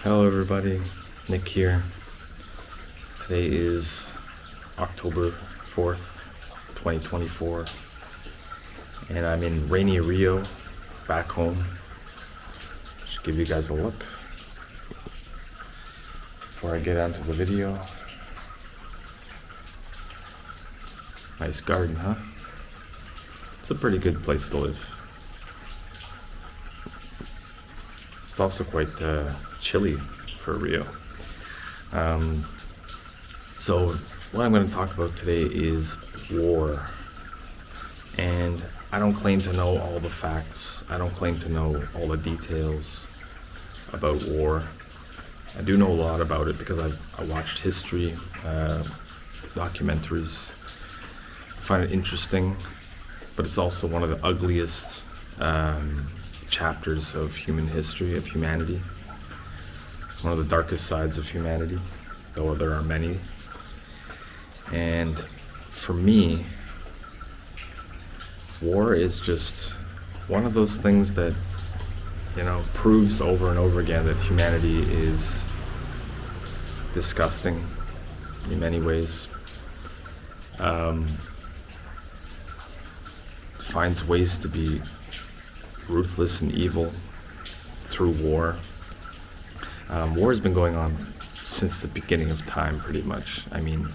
Hello everybody, Nick here. Today is October 4th, 2024, and I'm in rainy Rio, back home. Just give you guys a look before I get onto the video. Nice garden, huh? It's a pretty good place to live. It's also quite chilly for Rio. So what I'm going to talk about today is war. And I don't claim to know all the facts. I don't claim to know all the details about war. I do know a lot about it because I watched history, documentaries. I find it interesting, but it's also one of the ugliest chapters of human history, of humanity. One of the darkest sides of humanity, though there are many. And for me, war is just one of those things that, proves over and over again that humanity is disgusting in many ways. Finds ways to be ruthless and evil through war. War has been going on since the beginning of time, pretty much. I mean,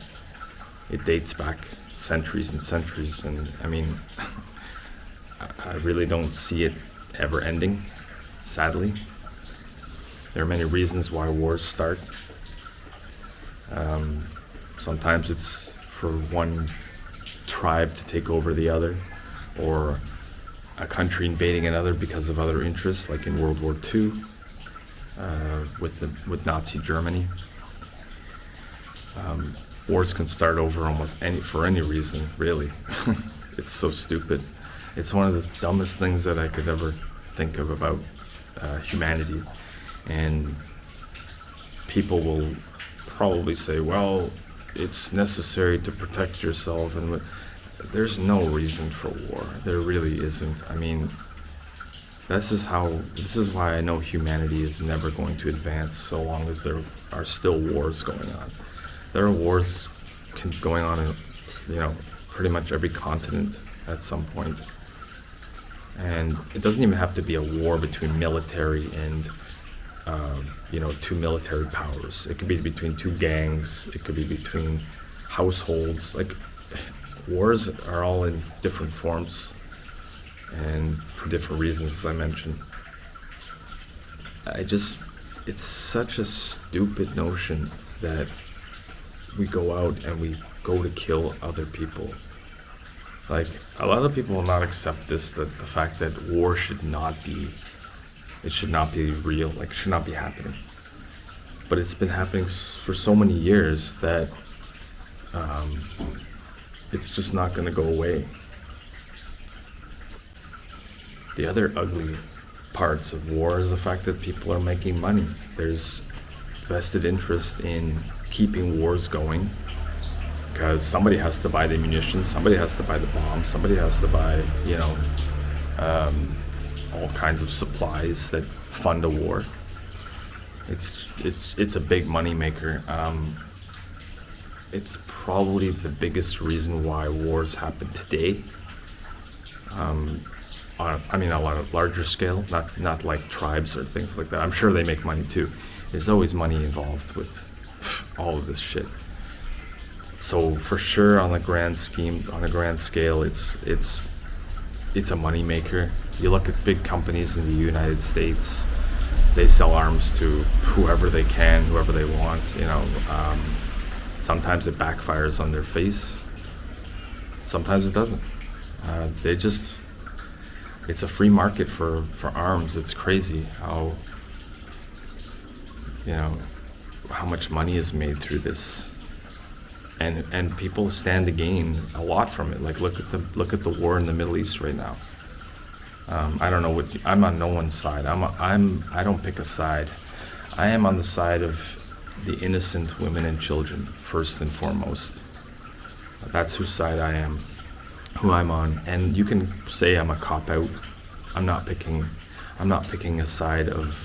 it dates back centuries and centuries, and I really don't see it ever ending, sadly. There are many reasons why wars start. Sometimes it's for one tribe to take over the other, or a country invading another because of other interests, like in World War II with Nazi Germany. Wars can start over for any reason, really. It's so stupid. It's one of the dumbest things that I could ever think of about humanity. And people will probably say, well, it's necessary to protect yourself, and there's no reason for war. There really isn't. This is why I know humanity is never going to advance so long as there are still wars going on. There are wars going on in, pretty much every continent at some point. And it doesn't even have to be a war between military and, two military powers. It could be between two gangs. It could be between households. Like, wars are all in different forms and for different reasons, as I mentioned. It's such a stupid notion that we go out and we go to kill other people. Like, a lot of people will not accept that the fact that war should not be real, like it should not be happening. But it's been happening for so many years that it's just not going to go away. The other ugly parts of war is the fact that people are making money. There's vested interest in keeping wars going because somebody has to buy the munitions, somebody has to buy the bombs, somebody has to buy, all kinds of supplies that fund a war. It's a big money maker. It's probably the biggest reason why wars happen today. On a lot of larger scale, not like tribes or things like that. I'm sure they make money too. There's always money involved with all of this shit. So for sure, on a grand scale, it's a money maker. You look at big companies in the United States, they sell arms to whoever they can, whoever they want. Sometimes it backfires on their face. Sometimes it doesn't. It's a free market for arms. It's crazy how much money is made through this. And people stand to gain a lot from it. Like, look at the war in the Middle East right now. I don't know I'm on no one's side. I don't pick a side. I am on the side of the innocent women and children, first and foremost. That's whose side I am, who I'm on. And you can say I'm a cop-out. I'm not picking a side of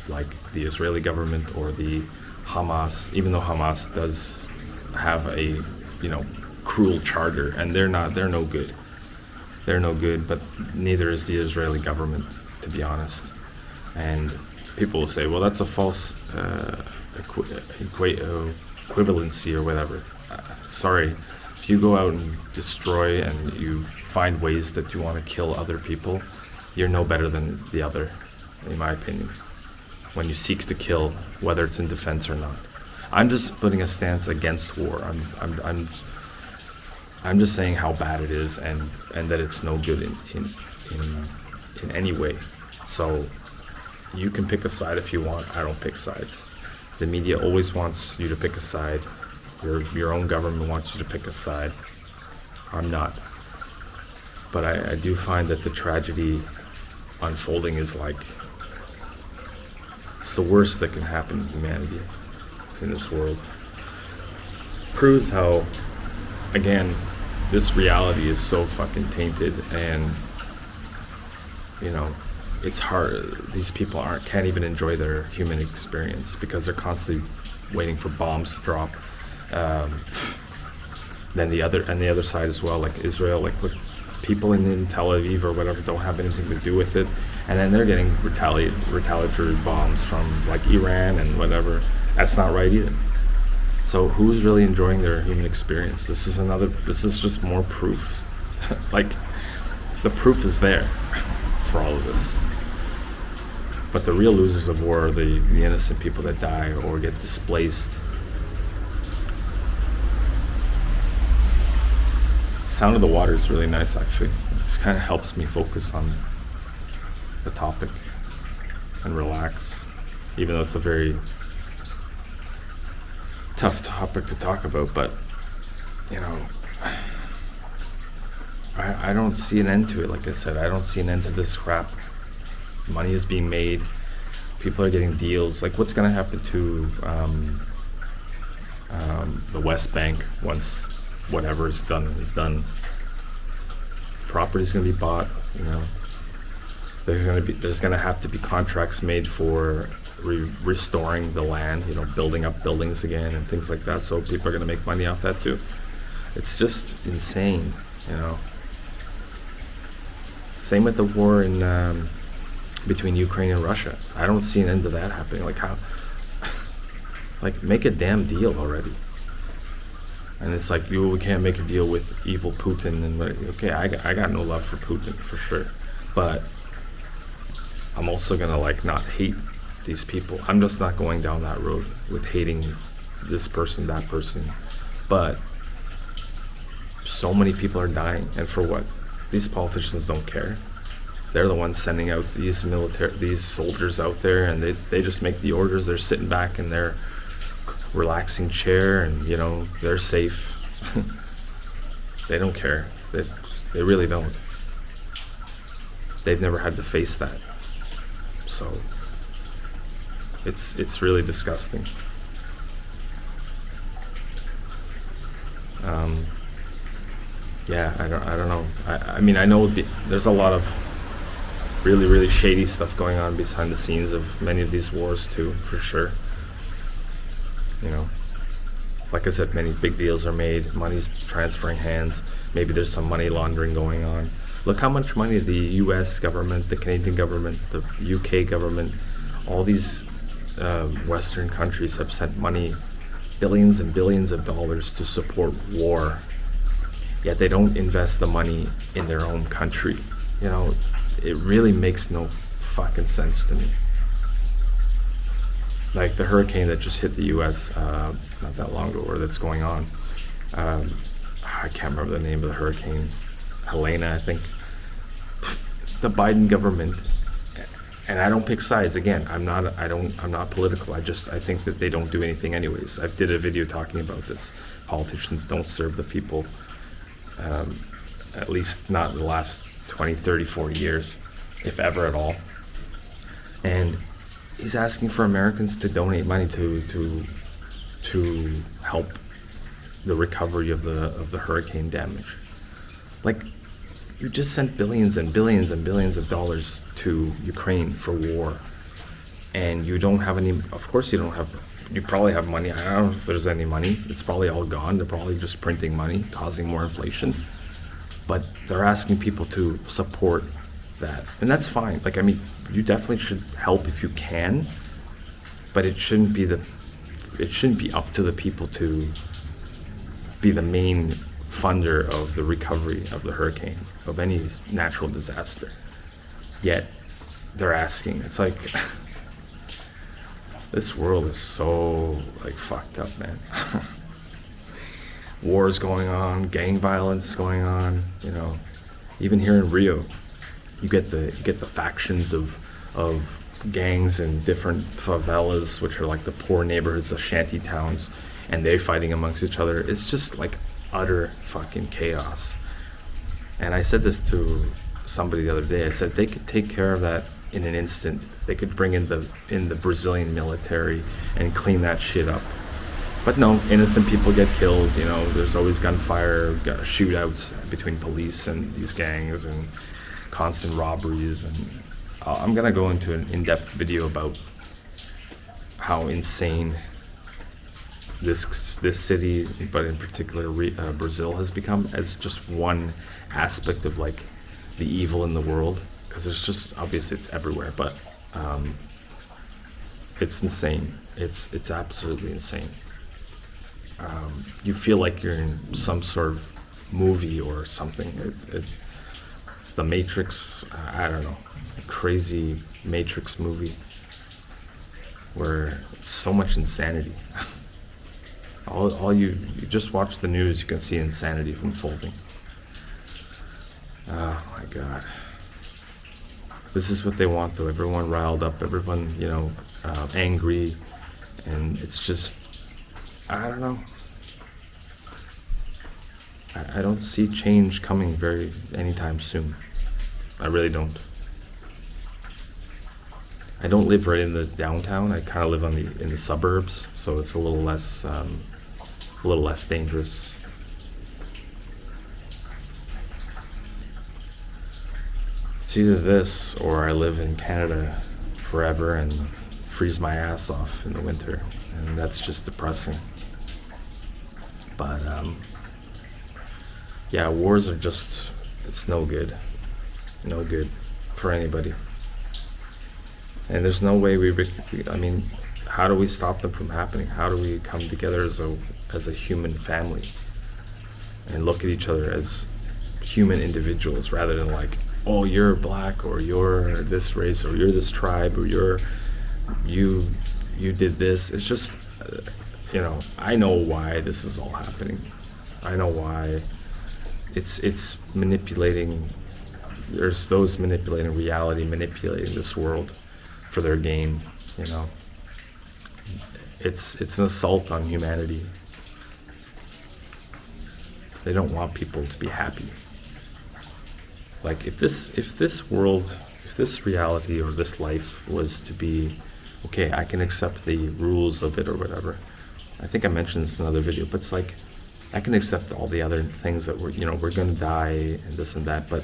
like the Israeli government or the Hamas, even though Hamas does have a, cruel charter, and they're no good. They're no good, but neither is the Israeli government, to be honest. And people will say, well, that's a false equivalency or whatever. Sorry, if you go out and destroy and you find ways that you want to kill other people, you're no better than the other, in my opinion. When you seek to kill, whether it's in defense or not. I'm just putting a stance against war. I'm just saying how bad it is and that it's no good in any way. So you can pick a side if you want. I don't pick sides. The media always wants you to pick a side. Your own government wants you to pick a side. I'm not. But I do find that the tragedy unfolding is like, it's the worst that can happen to humanity in this world. Proves how, again, this reality is so fucking tainted, and it's hard. These people can't even enjoy their human experience because they're constantly waiting for bombs to drop. Then the other side as well, like Israel, like look, people in Tel Aviv or whatever don't have anything to do with it, and then they're getting retaliatory bombs from like Iran and whatever. That's not right either. So who's really enjoying their human experience? This is just more proof. Like, the proof is there for all of this. But the real losers of war are the innocent people that die or get displaced. Sound of the water is really nice, actually. It kind of helps me focus on the topic and relax, even though it's a very tough topic to talk about. But I don't see an end to it. Like I said, I don't see an end to this crap. Money is being made. People are getting deals. Like, what's going to happen to the West Bank once whatever is done is done? Property's going to be bought. There's going to have to be contracts made for restoring the land. Building up buildings again and things like that. So people are going to make money off that too. It's just insane. Same with the war in between Ukraine and Russia. I don't see an end to that happening. Like, how? Like, make a damn deal already. And it's like, we can't make a deal with evil Putin. And okay, I got no love for Putin for sure, but I'm also gonna not hate these people. I'm just not going down that road with hating this person, that person. But so many people are dying, and for what? These politicians don't care. They're the ones sending out these soldiers out there, and they just make the orders. They're sitting back in their relaxing chair, and they're safe. They don't care. They really don't. They've never had to face that. So it's really disgusting. Yeah, I don't know. I mean, I know there's a lot of really, really shady stuff going on behind the scenes of many of these wars too, for sure. Like I said, many big deals are made, money's transferring hands, maybe there's some money laundering going on. Look how much money the US government, the Canadian government, the UK government, all these Western countries have sent money, billions and billions of dollars to support war. Yet they don't invest the money in their own country. It really makes no fucking sense to me. Like the hurricane that just hit the US not that long ago, or that's going on. I can't remember the name of the hurricane. Helena, I think. The Biden government, and I don't pick sides. Again, I'm not political. I think that they don't do anything anyways. I did a video talking about this. Politicians don't serve the people. At least not in the last 20, 30, 40 years, if ever at all. And he's asking for Americans to donate money to help the recovery of the hurricane damage. Like, you just sent billions and billions and billions of dollars to Ukraine for war, and you don't have any, of course you don't have, you probably have money. I don't know if there's any money. It's probably all gone. They're probably just printing money, causing more inflation. But they're asking people to support that. And that's fine. Like, I mean, you definitely should help if you can, but it shouldn't be up to the people to be the main funder of the recovery of the hurricane, of any natural disaster. Yet they're asking. It's like, this world is so like fucked up, man. Wars going on, gang violence going on, you know. Even here in Rio, you get the factions of gangs in different favelas, which are like the poor neighborhoods, the shanty towns, and they're fighting amongst each other. It's just like utter fucking chaos. And I said this to somebody the other day. I said they could take care of that in an instant. They could bring in the Brazilian military and clean that shit up. But no, innocent people get killed. You know, there's always gunfire, shootouts between police and these gangs, and constant robberies. And I'm gonna go into an in-depth video about how insane this city, but in particular Brazil, has become, as just one aspect of like the evil in the world. Because there's just, obviously it's everywhere, but it's insane. It's absolutely insane. You feel like you're in some sort of movie or something. It's the Matrix, I don't know, a crazy Matrix movie where it's so much insanity. All you just watch the news, you can see insanity unfolding. Oh my God. This is what they want, though. Everyone riled up, everyone, you know, angry, and it's just, I don't know. I don't see change coming anytime soon. I really don't. I don't live right in the downtown. I kind of live in the suburbs, so it's a little less dangerous. It's either this or I live in Canada forever and freeze my ass off in the winter, and that's just depressing. But yeah, wars are just, it's no good for anybody. And there's no way I mean, how do we stop them from happening? How do we come together as a human family and look at each other as human individuals, rather than like, oh, you're black, or you're this race, or you're this tribe, or you did this. It's just, you know, I know why this is all happening. I know why. It's manipulating. There's those manipulating reality, manipulating this world for their gain, you know. It's an assault on humanity. They don't want people to be happy. Like, if this world, if this reality or this life was to be, okay, I can accept the rules of it or whatever. I think I mentioned this in another video, but it's like, I can accept all the other things that we're going to die and this and that, but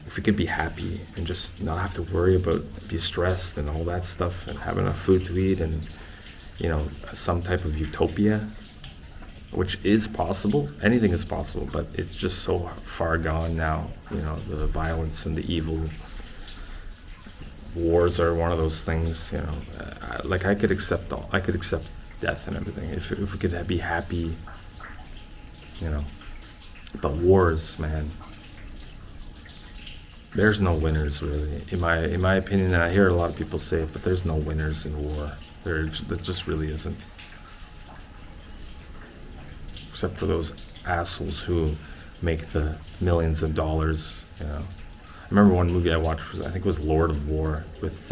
if we could be happy and just not have to worry about, be stressed and all that stuff, and have enough food to eat, and, you know, some type of utopia, which is possible. Anything is possible, but it's just so far gone now. You know, the violence and the evil. Wars are one of those things, you know. Like, I could accept death and everything if we could be happy, you know. But wars, man, there's no winners, really. In my opinion, and I hear a lot of people say it, but there's no winners in war. There just really isn't. Except for those assholes who make the millions of dollars, you know. I remember one movie I watched, I think it was Lord of War, with,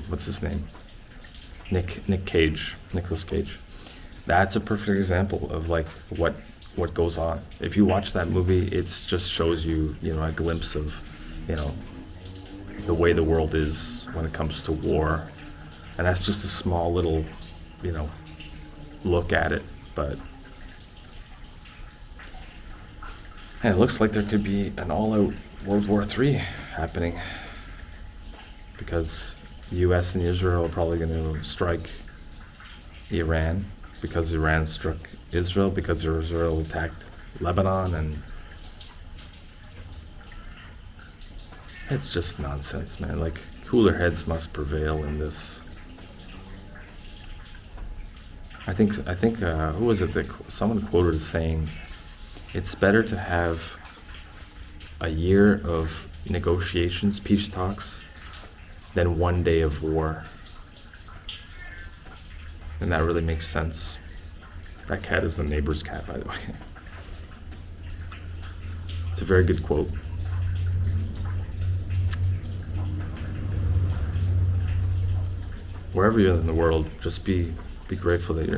what's his name? Nicolas Cage. That's a perfect example of like what goes on. If you watch that movie, it just shows you, you know, a glimpse of, you know, the way the world is when it comes to war. And that's just a small little, you know, look at it. But and it looks like there could be an all-out World War III happening. because the U.S. and Israel are probably going to strike Iran, because Iran struck Israel, because Israel attacked Lebanon, and it's just nonsense, man. Like, cooler heads must prevail in this. I think who was it that someone quoted as saying, it's better to have a year of negotiations, peace talks, than one day of war. And that really makes sense. That cat is the neighbor's cat, by the way. It's a very good quote. Wherever you're in the world, just be grateful that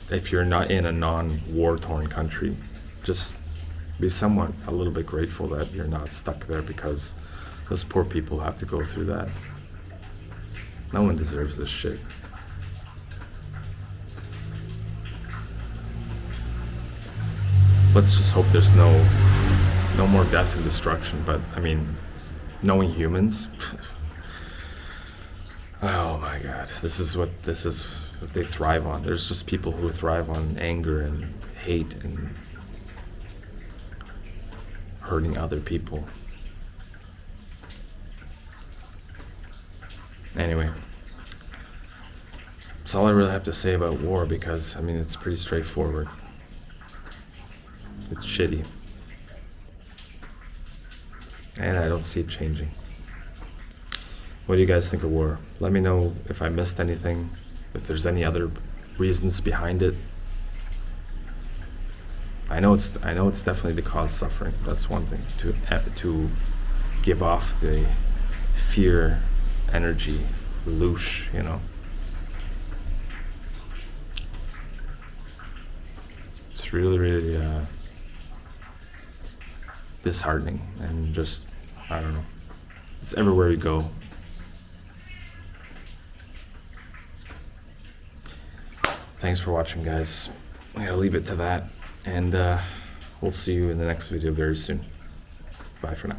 if you're not in a non-war-torn country, just be somewhat a little bit grateful that you're not stuck there, because those poor people have to go through that. No one deserves this shit. Let's just hope there's no more death and destruction, but I mean, knowing humans, oh my god, this is what they thrive on. There's just people who thrive on anger and hate and hurting other people. Anyway, that's all I really have to say about war, because I mean, it's pretty straightforward. It's shitty. And I don't see it changing. What do you guys think of war? Let me know if I missed anything, if there's any other reasons behind it. I know it's definitely to cause suffering. That's one thing, to give off the fear energy, loosh, you know. It's really disheartening, and just, I don't know, it's everywhere you go. Thanks for watching, guys. I gotta leave it to that, and we'll see you in the next video very soon. Bye for now.